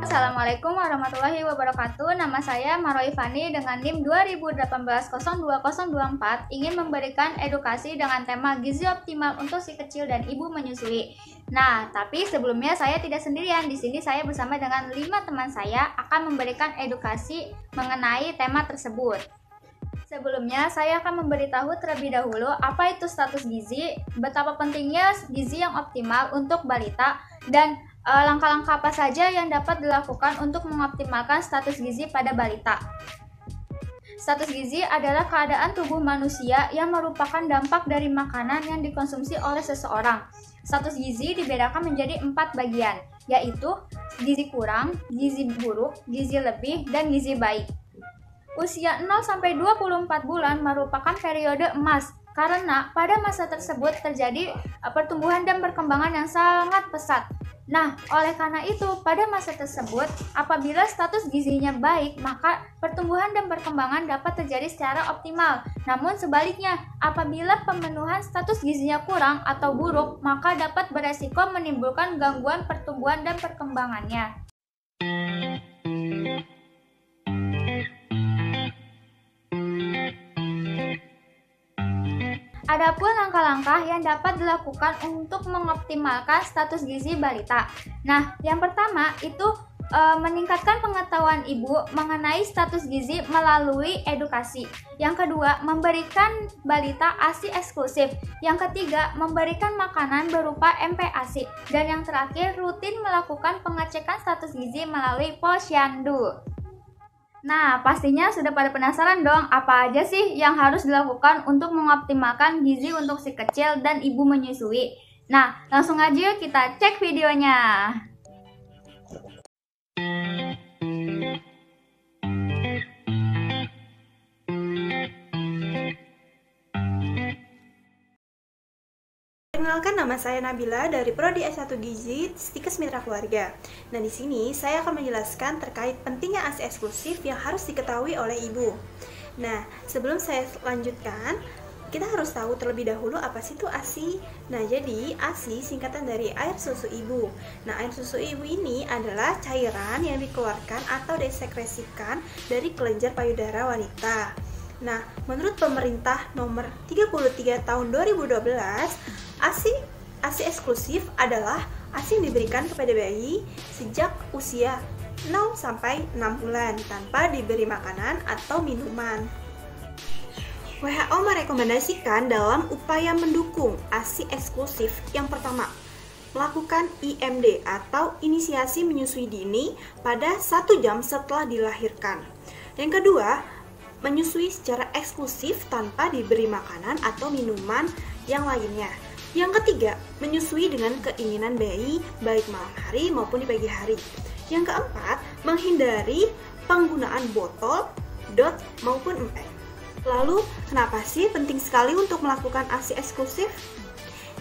Assalamualaikum warahmatullahi wabarakatuh. Nama saya Maroi Fani dengan NIM 2018022024 ingin memberikan edukasi dengan tema gizi optimal untuk si kecil dan ibu menyusui. Nah, tapi sebelumnya saya tidak sendirian. Di sini saya bersama dengan 5 teman saya akan memberikan edukasi mengenai tema tersebut. Sebelumnya, saya akan memberitahu terlebih dahulu apa itu status gizi, betapa pentingnya gizi yang optimal untuk balita, dan langkah-langkah apa saja yang dapat dilakukan untuk mengoptimalkan status gizi pada balita. Status gizi adalah keadaan tubuh manusia yang merupakan dampak dari makanan yang dikonsumsi oleh seseorang. Status gizi dibedakan menjadi 4 bagian, yaitu gizi kurang, gizi buruk, gizi lebih, dan gizi baik. Usia 0-24 bulan merupakan periode emas karena pada masa tersebut terjadi pertumbuhan dan perkembangan yang sangat pesat. Nah, oleh karena itu, pada masa tersebut, apabila status gizinya baik, maka pertumbuhan dan perkembangan dapat terjadi secara optimal. Namun sebaliknya, apabila pemenuhan status gizinya kurang atau buruk, maka dapat beresiko menimbulkan gangguan pertumbuhan dan perkembangannya. Adapun langkah-langkah yang dapat dilakukan untuk mengoptimalkan status gizi balita. Nah, yang pertama itu meningkatkan pengetahuan ibu mengenai status gizi melalui edukasi. Yang kedua, memberikan balita ASI eksklusif. Yang ketiga, memberikan makanan berupa MPASI. Dan yang terakhir, rutin melakukan pengecekan status gizi melalui Posyandu. Nah, pastinya sudah pada penasaran dong, apa aja sih yang harus dilakukan untuk mengoptimalkan gizi untuk si kecil dan ibu menyusui. Nah, langsung aja kita cek videonya. Perkenalkan, nama saya Nabila dari Prodi S1 Gizi Stikes Mitra Keluarga. Nah, di sini saya akan menjelaskan terkait pentingnya ASI eksklusif yang harus diketahui oleh ibu. Nah, sebelum saya lanjutkan, kita harus tahu terlebih dahulu apa sih itu ASI. Nah, jadi ASI singkatan dari air susu ibu. Nah, air susu ibu ini adalah cairan yang dikeluarkan atau disekresikan dari kelenjar payudara wanita. Nah, menurut pemerintah nomor 33 tahun 2012, ASI eksklusif adalah ASI yang diberikan kepada bayi sejak usia 0-6 bulan tanpa diberi makanan atau minuman. WHO merekomendasikan dalam upaya mendukung ASI eksklusif yang pertama, melakukan IMD atau inisiasi menyusui dini pada 1 jam setelah dilahirkan. Yang kedua, menyusui secara eksklusif tanpa diberi makanan atau minuman yang lainnya. Yang ketiga, menyusui dengan keinginan bayi baik malam hari maupun di pagi hari. Yang keempat, menghindari penggunaan botol, dot maupun empek. Lalu, kenapa sih penting sekali untuk melakukan ASI eksklusif?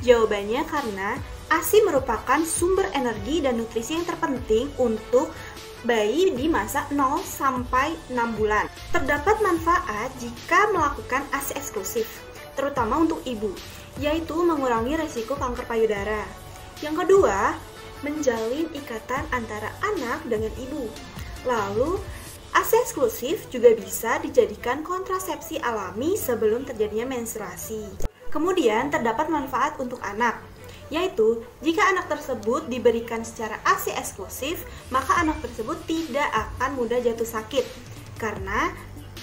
Jawabannya karena ASI merupakan sumber energi dan nutrisi yang terpenting untuk bayi di masa 0-6 bulan. Terdapat manfaat jika melakukan ASI eksklusif, terutama untuk ibu, yaitu mengurangi resiko kanker payudara. Yang kedua, menjalin ikatan antara anak dengan ibu. Lalu, ASI eksklusif juga bisa dijadikan kontrasepsi alami sebelum terjadinya menstruasi. Kemudian, terdapat manfaat untuk anak, yaitu jika anak tersebut diberikan secara ASI eksklusif, maka anak tersebut tidak akan mudah jatuh sakit karena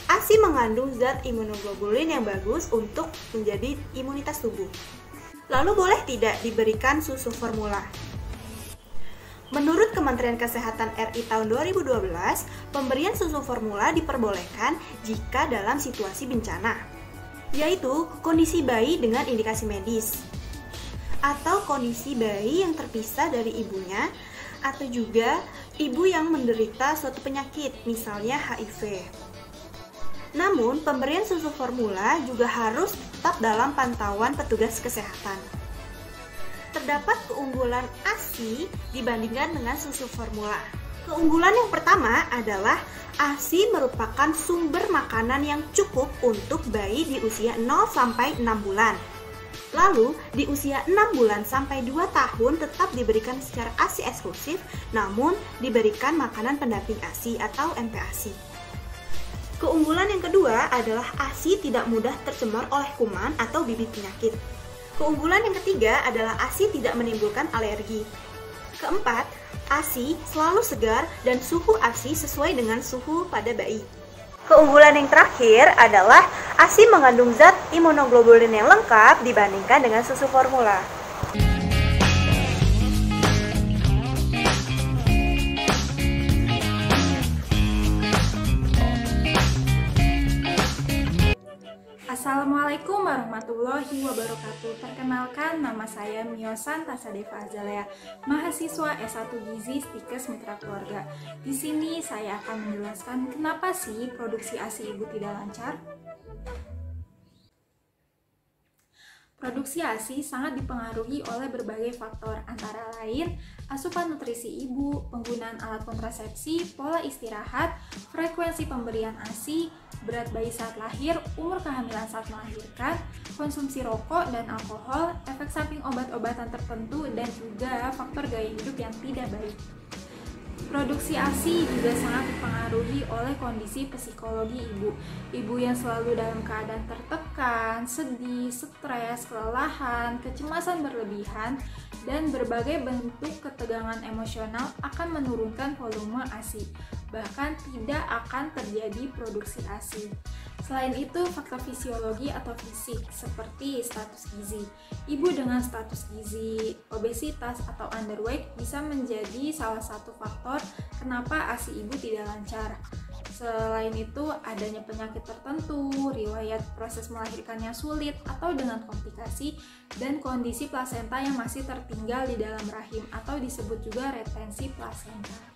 ASI mengandung zat imunoglobulin yang bagus untuk menjadi imunitas tubuh. Lalu boleh tidak diberikan susu formula? Menurut Kementerian Kesehatan RI tahun 2012, pemberian susu formula diperbolehkan jika dalam situasi bencana, yaitu kondisi bayi dengan indikasi medis, atau kondisi bayi yang terpisah dari ibunya, atau juga ibu yang menderita suatu penyakit, misalnya HIV. Namun, pemberian susu formula juga harus tetap dalam pantauan petugas kesehatan. Terdapat keunggulan ASI dibandingkan dengan susu formula. Keunggulan yang pertama adalah ASI merupakan sumber makanan yang cukup untuk bayi di usia 0-6 bulan. Lalu, di usia 6 bulan sampai 2 tahun tetap diberikan secara ASI eksklusif, namun diberikan makanan pendamping ASI atau MPASI. Keunggulan yang kedua adalah ASI tidak mudah tercemar oleh kuman atau bibit penyakit. Keunggulan yang ketiga adalah ASI tidak menimbulkan alergi. Keempat, ASI selalu segar dan suhu ASI sesuai dengan suhu pada bayi. Keunggulan yang terakhir adalah ASI mengandung zat imunoglobulin yang lengkap dibandingkan dengan susu formula. Assalamualaikum warahmatullahi wabarakatuh. Perkenalkan, nama saya Miosan Tasadeva Azalea, mahasiswa S1 Gizi Stikes Mitra Keluarga. Di sini saya akan menjelaskan kenapa sih produksi ASI ibu tidak lancar. Produksi ASI sangat dipengaruhi oleh berbagai faktor, antara lain asupan nutrisi ibu, penggunaan alat kontrasepsi, pola istirahat, frekuensi pemberian ASI, berat bayi saat lahir, umur kehamilan saat melahirkan, konsumsi rokok dan alkohol, efek samping obat-obatan tertentu, dan juga faktor gaya hidup yang tidak baik. Produksi ASI juga sangat dipengaruhi oleh kondisi psikologi ibu. Ibu yang selalu dalam keadaan tertekan, sedih, stres, kelelahan, kecemasan berlebihan, dan berbagai bentuk ketegangan emosional akan menurunkan volume ASI. Bahkan tidak akan terjadi produksi ASI. Selain itu, faktor fisiologi atau fisik seperti status gizi. Ibu dengan status gizi, obesitas atau underweight bisa menjadi salah satu faktor kenapa ASI ibu tidak lancar. Selain itu, adanya penyakit tertentu, riwayat proses melahirkannya sulit atau dengan komplikasi, dan kondisi plasenta yang masih tertinggal di dalam rahim atau disebut juga retensi plasenta.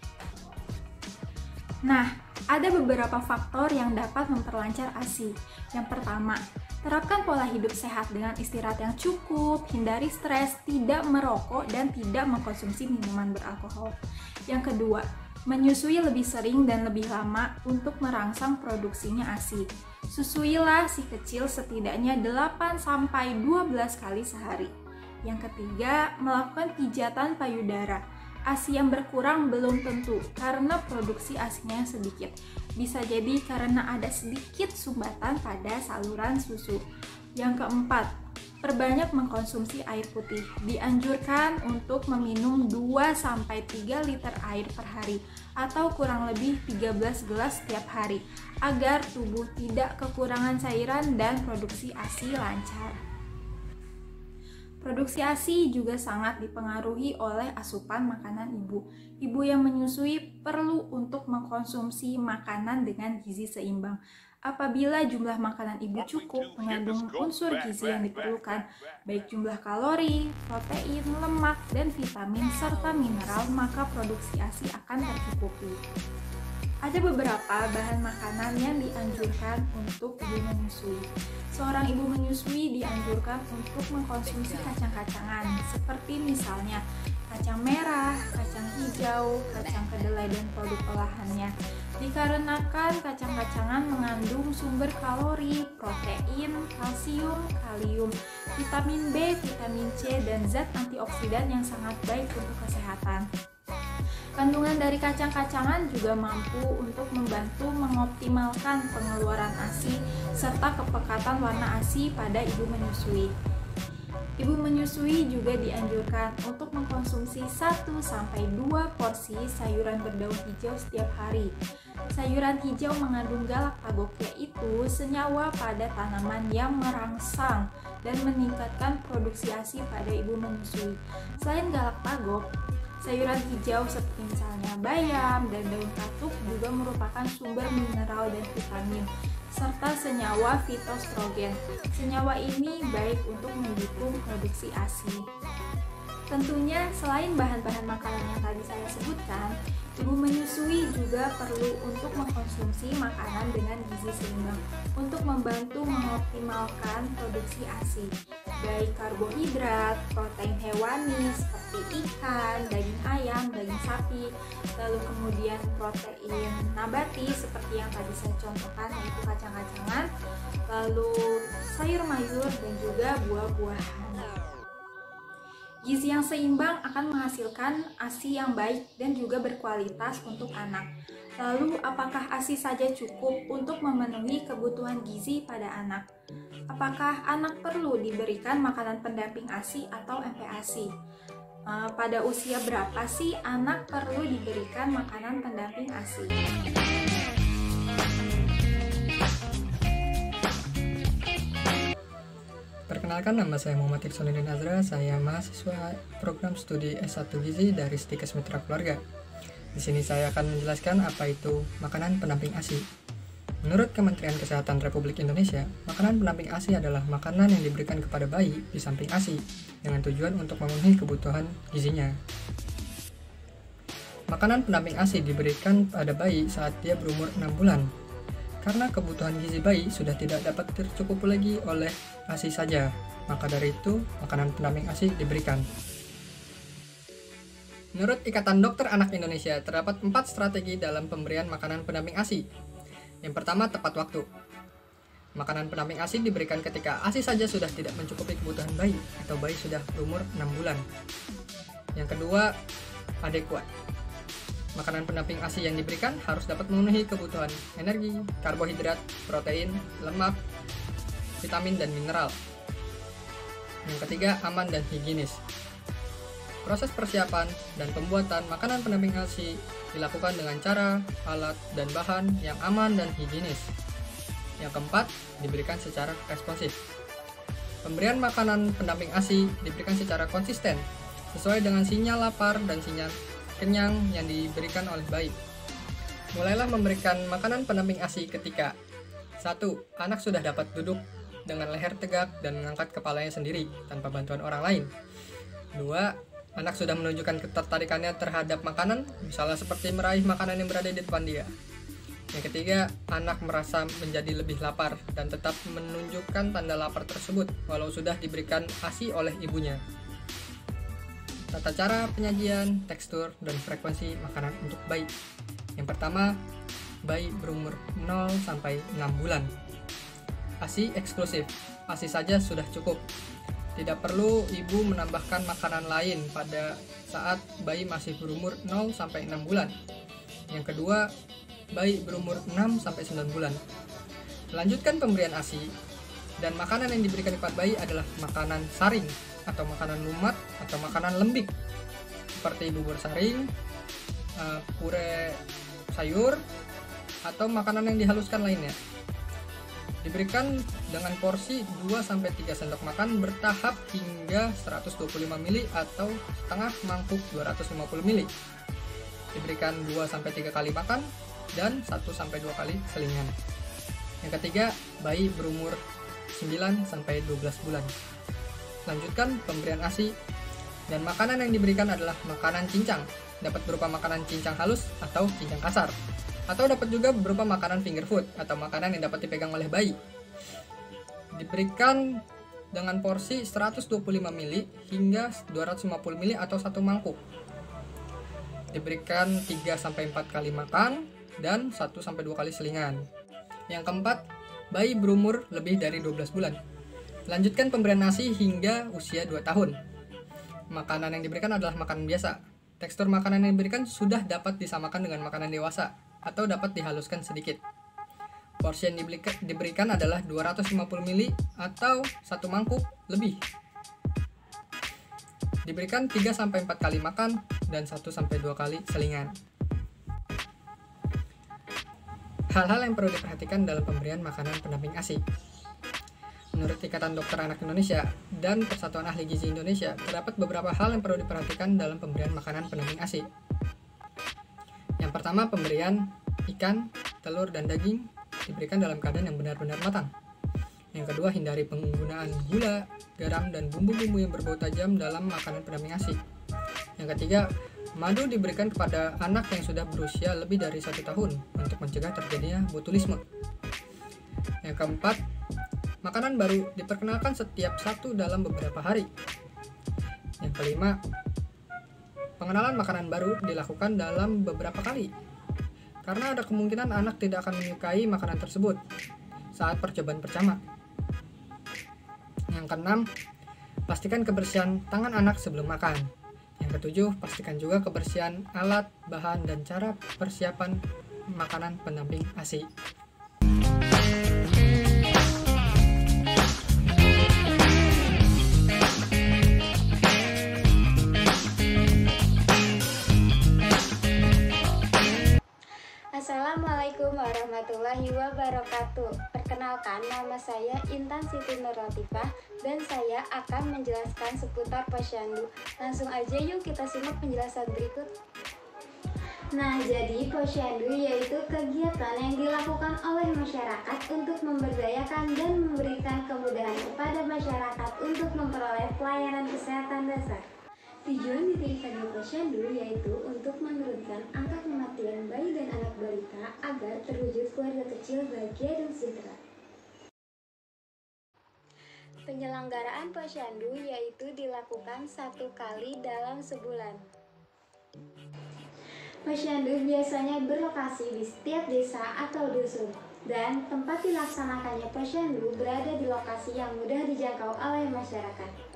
Nah, ada beberapa faktor yang dapat memperlancar ASI. Yang pertama, terapkan pola hidup sehat dengan istirahat yang cukup, hindari stres, tidak merokok, dan tidak mengkonsumsi minuman beralkohol. Yang kedua, menyusui lebih sering dan lebih lama untuk merangsang produksinya ASI. Susuilah si kecil setidaknya 8-12 kali sehari. Yang ketiga, melakukan pijatan payudara. ASI yang berkurang belum tentu karena produksi ASI-nya sedikit. Bisa jadi karena ada sedikit sumbatan pada saluran susu. Yang keempat, perbanyak mengkonsumsi air putih. Dianjurkan untuk meminum 2-3 liter air per hari atau kurang lebih 13 gelas setiap hari agar tubuh tidak kekurangan cairan dan produksi ASI lancar. Produksi ASI juga sangat dipengaruhi oleh asupan makanan ibu. Ibu yang menyusui perlu untuk mengkonsumsi makanan dengan gizi seimbang. Apabila jumlah makanan ibu cukup mengandung unsur gizi yang diperlukan, baik jumlah kalori, protein, lemak, dan vitamin, serta mineral, maka produksi ASI akan tercukupi. Ada beberapa bahan makanan yang dianjurkan untuk ibu menyusui. Seorang ibu menyusui dianjurkan untuk mengkonsumsi kacang-kacangan, seperti misalnya kacang merah, kacang hijau, kacang kedelai, dan produk olahannya. Dikarenakan kacang-kacangan mengandung sumber kalori, protein, kalsium, kalium, vitamin B, vitamin C, dan zat antioksidan yang sangat baik untuk kesehatan. Kandungan dari kacang-kacangan juga mampu untuk membantu mengoptimalkan pengeluaran ASI serta kepekatan warna ASI pada ibu menyusui. Ibu menyusui juga dianjurkan untuk mengkonsumsi 1-2 porsi sayuran berdaun hijau setiap hari. Sayuran hijau mengandung galactagog, yaitu senyawa pada tanaman yang merangsang dan meningkatkan produksi ASI pada ibu menyusui. Selain galactagog, sayuran hijau seperti misalnya bayam dan daun katuk juga merupakan sumber mineral dan vitamin, serta senyawa fitostrogen. Senyawa ini baik untuk mendukung produksi ASI. Tentunya selain bahan-bahan makanan yang tadi saya sebutkan, ibu menyusui juga perlu untuk mengkonsumsi makanan dengan gizi seimbang untuk membantu mengoptimalkan produksi ASI. baik karbohidrat, protein hewani seperti ikan, daging ayam, daging sapi, lalu kemudian protein nabati seperti yang tadi saya contohkan yaitu kacang-kacangan, lalu sayur mayur dan juga buah-buahan. Gizi yang seimbang akan menghasilkan ASI yang baik dan juga berkualitas untuk anak. Lalu, apakah ASI saja cukup untuk memenuhi kebutuhan gizi pada anak? Apakah anak perlu diberikan makanan pendamping ASI atau MPASI? Pada usia berapa sih anak perlu diberikan makanan pendamping ASI? Perkenalkan, nama saya Muhammad Irsonuddin Azra, saya mahasiswa program studi S1 Gizi dari Stikes Mitra Keluarga. Di sini saya akan menjelaskan apa itu makanan pendamping ASI. Menurut Kementerian Kesehatan Republik Indonesia, makanan pendamping ASI adalah makanan yang diberikan kepada bayi di samping ASI dengan tujuan untuk memenuhi kebutuhan gizinya. Makanan pendamping ASI diberikan pada bayi saat dia berumur 6 bulan. Karena kebutuhan gizi bayi sudah tidak dapat tercukupi lagi oleh ASI saja, maka dari itu makanan pendamping ASI diberikan. Menurut Ikatan Dokter Anak Indonesia, terdapat 4 strategi dalam pemberian makanan pendamping ASI. Yang pertama, tepat waktu. Makanan pendamping ASI diberikan ketika ASI saja sudah tidak mencukupi kebutuhan bayi atau bayi sudah berumur 6 bulan. Yang kedua, adekuat. Makanan pendamping ASI yang diberikan harus dapat memenuhi kebutuhan energi, karbohidrat, protein, lemak, vitamin, dan mineral. Yang ketiga, aman dan higienis. Proses persiapan dan pembuatan makanan pendamping ASI dilakukan dengan cara, alat, dan bahan yang aman dan higienis. Yang keempat, diberikan secara responsif. Pemberian makanan pendamping ASI diberikan secara konsisten, sesuai dengan sinyal lapar dan sinyal kenyang yang diberikan oleh bayi. Mulailah memberikan makanan pendamping ASI ketika 1. Anak sudah dapat duduk dengan leher tegak dan mengangkat kepalanya sendiri tanpa bantuan orang lain. 2. Anak sudah menunjukkan ketertarikannya terhadap makanan, misalnya seperti meraih makanan yang berada di depan dia. Yang ketiga, anak merasa menjadi lebih lapar dan tetap menunjukkan tanda lapar tersebut walau sudah diberikan ASI oleh ibunya. Tata cara penyajian, tekstur, dan frekuensi makanan untuk bayi. Yang pertama, bayi berumur 0-6 bulan. ASI eksklusif, ASI saja sudah cukup. Tidak perlu ibu menambahkan makanan lain pada saat bayi masih berumur 0-6 bulan. Yang kedua, bayi berumur 6-9 bulan. Lanjutkan pemberian ASI, dan makanan yang diberikan kepada bayi adalah makanan saring, atau makanan lumat, atau makanan lembik seperti bubur saring, pure sayur, atau makanan yang dihaluskan lainnya. Diberikan dengan porsi 2-3 sendok makan bertahap hingga 125 ml atau setengah mangkuk 250 ml. Diberikan 2-3 kali makan dan 1-2 kali selingan. Yang ketiga, bayi berumur 9-12 bulan. Lanjutkan pemberian ASI, dan makanan yang diberikan adalah makanan cincang. Dapat berupa makanan cincang halus atau cincang kasar, atau dapat juga berupa makanan finger food atau makanan yang dapat dipegang oleh bayi. Diberikan dengan porsi 125 ml hingga 250 ml atau 1 mangkuk. Diberikan 3-4 kali makan dan 1-2 kali selingan. Yang keempat, bayi berumur lebih dari 12 bulan. Lanjutkan pemberian ASI hingga usia 2 tahun. Makanan yang diberikan adalah makanan biasa. Tekstur makanan yang diberikan sudah dapat disamakan dengan makanan dewasa atau dapat dihaluskan sedikit. Porsi yang diberikan adalah 250 ml atau 1 mangkuk lebih. Diberikan 3-4 kali makan dan 1-2 kali selingan. Hal-hal yang perlu diperhatikan dalam pemberian makanan pendamping ASI. Menurut Ikatan Dokter Anak Indonesia dan Persatuan Ahli Gizi Indonesia, terdapat beberapa hal yang perlu diperhatikan dalam pemberian makanan pendamping ASI. Yang pertama, pemberian ikan, telur, dan daging diberikan dalam keadaan yang benar-benar matang. Yang kedua, hindari penggunaan gula, garam, dan bumbu-bumbu yang berbau tajam dalam makanan pendamping ASI. Yang ketiga, madu diberikan kepada anak yang sudah berusia lebih dari 1 tahun untuk mencegah terjadinya botulisme. Yang keempat, Makanan baru diperkenalkan setiap satu dalam beberapa hari. Yang kelima, pengenalan makanan baru dilakukan dalam beberapa kali, karena ada kemungkinan anak tidak akan menyukai makanan tersebut saat percobaan pertama. Yang keenam, pastikan kebersihan tangan anak sebelum makan. Yang ketujuh, pastikan juga kebersihan alat, bahan, dan cara persiapan makanan pendamping ASI. Assalamualaikum warahmatullahi wabarakatuh. Perkenalkan, nama saya Intan Siti Nur Latifah dan saya akan menjelaskan seputar Posyandu. Langsung aja yuk kita simak penjelasan berikut. Nah, jadi Posyandu yaitu kegiatan yang dilakukan oleh masyarakat untuk memberdayakan dan memberikan kemudahan kepada masyarakat untuk memperoleh pelayanan kesehatan dasar. Tujuan didirikannya Posyandu yaitu untuk menurunkan angka kematian bayi dan anak balita agar terwujud keluarga kecil bahagia dan sejahtera. Penyelenggaraan Posyandu yaitu dilakukan 1 kali dalam sebulan. Posyandu biasanya berlokasi di setiap desa atau dusun, dan tempat dilaksanakannya Posyandu berada di lokasi yang mudah dijangkau oleh masyarakat.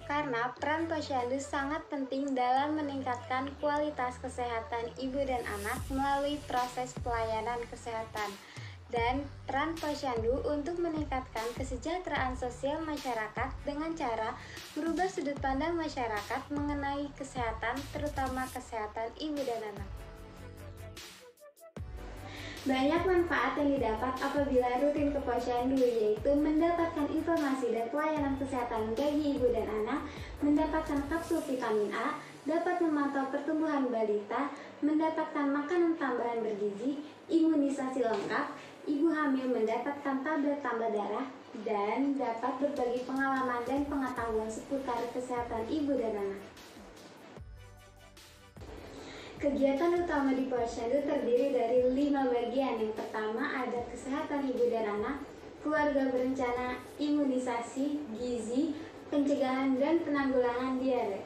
Karena peran Posyandu sangat penting dalam meningkatkan kualitas kesehatan ibu dan anak melalui proses pelayanan kesehatan, dan peran Posyandu untuk meningkatkan kesejahteraan sosial masyarakat dengan cara merubah sudut pandang masyarakat mengenai kesehatan, terutama kesehatan ibu dan anak. Banyak manfaat yang didapat apabila rutin ke Posyandu, yaitu mendapatkan informasi dan pelayanan kesehatan bagi ibu dan anak, mendapatkan kapsul vitamin A, dapat memantau pertumbuhan balita, mendapatkan makanan tambahan bergizi, imunisasi lengkap, ibu hamil mendapatkan tablet tambah darah, dan dapat berbagi pengalaman dan pengetahuan seputar kesehatan ibu dan anak. Kegiatan utama di Posyandu terdiri dari 5 bagian. Yang pertama ada kesehatan ibu dan anak, keluarga berencana, imunisasi, gizi, pencegahan dan penanggulangan diare.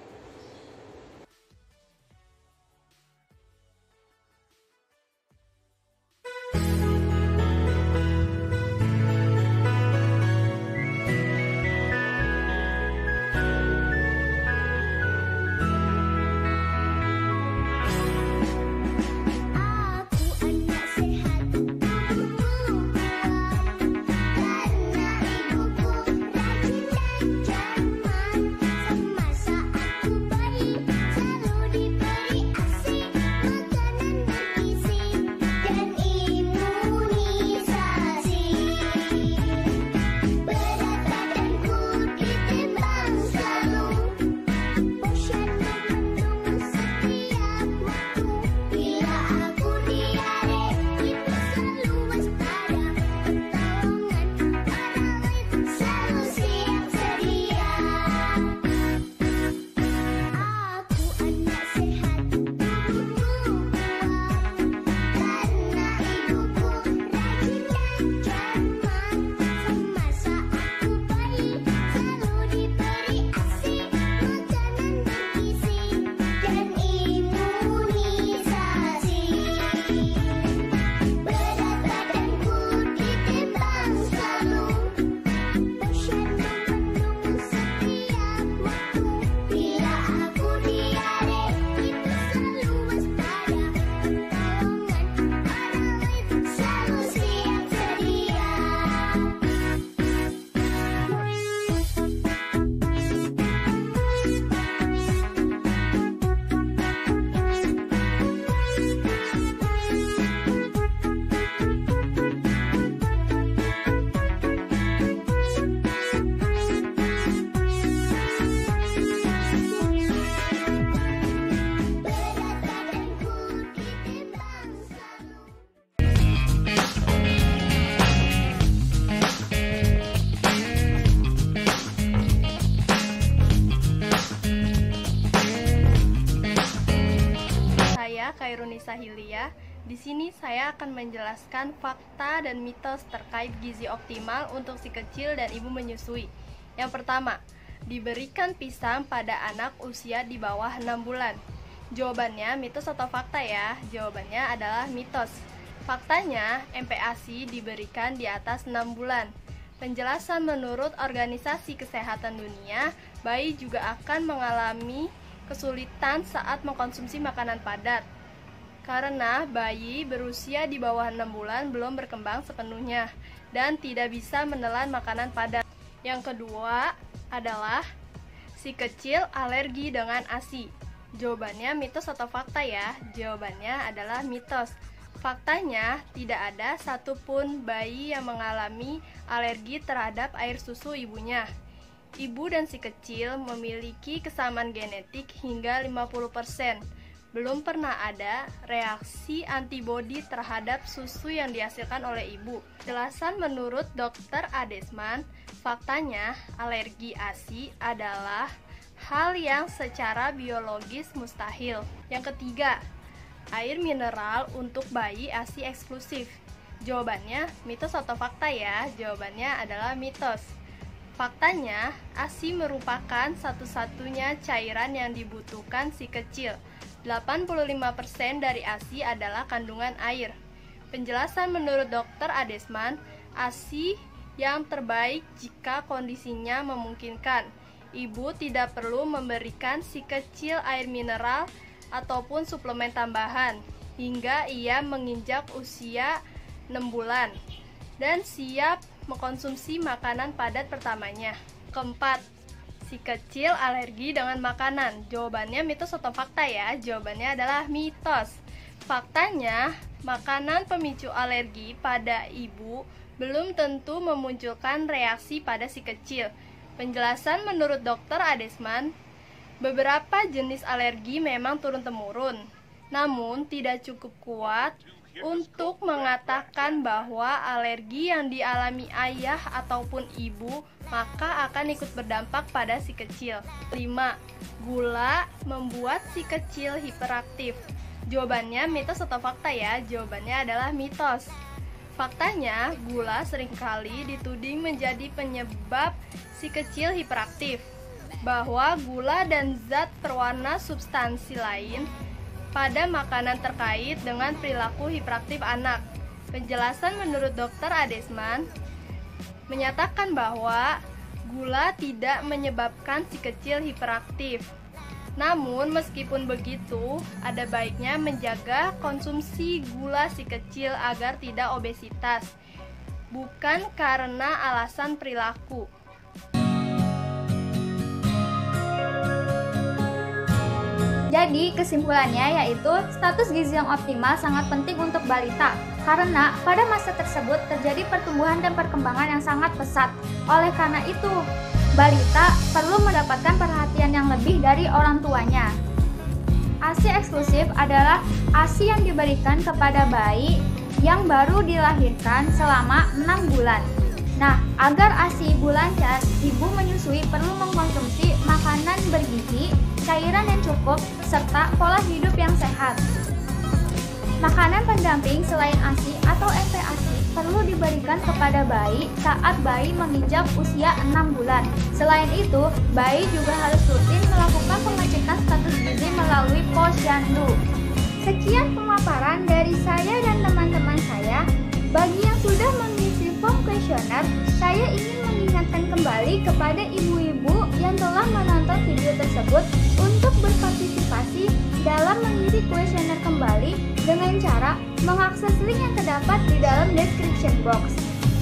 Khairunisa Hilia Di sini saya akan menjelaskan fakta dan mitos terkait gizi optimal untuk si kecil dan ibu menyusui. Yang pertama, diberikan pisang pada anak usia di bawah 6 bulan. Jawabannya mitos atau fakta ya? Jawabannya adalah mitos. Faktanya, MPASI diberikan di atas 6 bulan. Penjelasan menurut Organisasi Kesehatan Dunia, bayi juga akan mengalami kesulitan saat mengkonsumsi makanan padat. Karena bayi berusia di bawah 6 bulan belum berkembang sepenuhnya dan tidak bisa menelan makanan padat. Yang kedua adalah si kecil alergi dengan ASI. Jawabannya mitos atau fakta ya? Jawabannya adalah mitos. Faktanya, tidak ada satupun bayi yang mengalami alergi terhadap air susu ibunya. Ibu dan si kecil memiliki kesamaan genetik hingga 50%. Belum pernah ada reaksi antibodi terhadap susu yang dihasilkan oleh ibu. Jelasan menurut Dr. Adesman, faktanya alergi ASI adalah hal yang secara biologis mustahil. Yang ketiga, air mineral untuk bayi ASI eksklusif. Jawabannya mitos atau fakta ya? Jawabannya adalah mitos. Faktanya, ASI merupakan satu-satunya cairan yang dibutuhkan si kecil. 85% dari ASI adalah kandungan air. Penjelasan menurut Dr. Adesman, ASI yang terbaik jika kondisinya memungkinkan. Ibu tidak perlu memberikan si kecil air mineral ataupun suplemen tambahan hingga ia menginjak usia 6 bulan dan siap mengkonsumsi makanan padat pertamanya. Keempat, si kecil alergi dengan makanan. Jawabannya mitos atau fakta ya? Jawabannya adalah mitos. Faktanya, makanan pemicu alergi pada ibu belum tentu memunculkan reaksi pada si kecil. Penjelasan menurut Dr. Adesman, beberapa jenis alergi memang turun-temurun, namun tidak cukup kuat untuk mengatakan bahwa alergi yang dialami ayah ataupun ibu maka akan ikut berdampak pada si kecil. 5. Gula membuat si kecil hiperaktif. Jawabannya mitos atau fakta ya? Jawabannya adalah mitos. Faktanya, gula seringkali dituding menjadi penyebab si kecil hiperaktif. Bahwa gula dan zat perwarna substansi lain pada makanan terkait dengan perilaku hiperaktif anak. Penjelasan menurut Dr. Adesman menyatakan bahwa gula tidak menyebabkan si kecil hiperaktif. Namun meskipun begitu, ada baiknya menjaga konsumsi gula si kecil agar tidak obesitas, bukan karena alasan perilaku. Jadi kesimpulannya yaitu status gizi yang optimal sangat penting untuk balita karena pada masa tersebut terjadi pertumbuhan dan perkembangan yang sangat pesat. Oleh karena itu, balita perlu mendapatkan perhatian yang lebih dari orang tuanya. ASI eksklusif adalah ASI yang diberikan kepada bayi yang baru dilahirkan selama 6 bulan. Nah, agar ASI ibu lancar, ibu menyusui perlu mengkonsumsi makanan bergizi, cairan yang cukup, serta pola hidup yang sehat. Makanan pendamping selain ASI atau MPASI perlu diberikan kepada bayi saat bayi menginjak usia 6 bulan. Selain itu, bayi juga harus rutin melakukan pengecekan status gizi melalui posyandu. Sekian pemaparan dari saya dan teman-teman saya. Bagi yang sudah mengisi form kuesioner, saya ingin mengingatkan kembali kepada ibu-ibu yang telah menonton video tersebut untuk berpartisipasi dalam mengisi kuesioner kembali dengan cara mengakses link yang terdapat di dalam description box.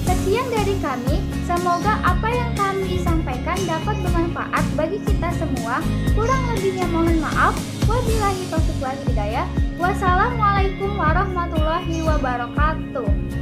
Sekian dari kami, semoga apa yang kami sampaikan dapat bermanfaat bagi kita semua. Kurang lebihnya mohon maaf. Wabillahi taufiq wal hidayah. Wassalamualaikum warahmatullahi wabarakatuh.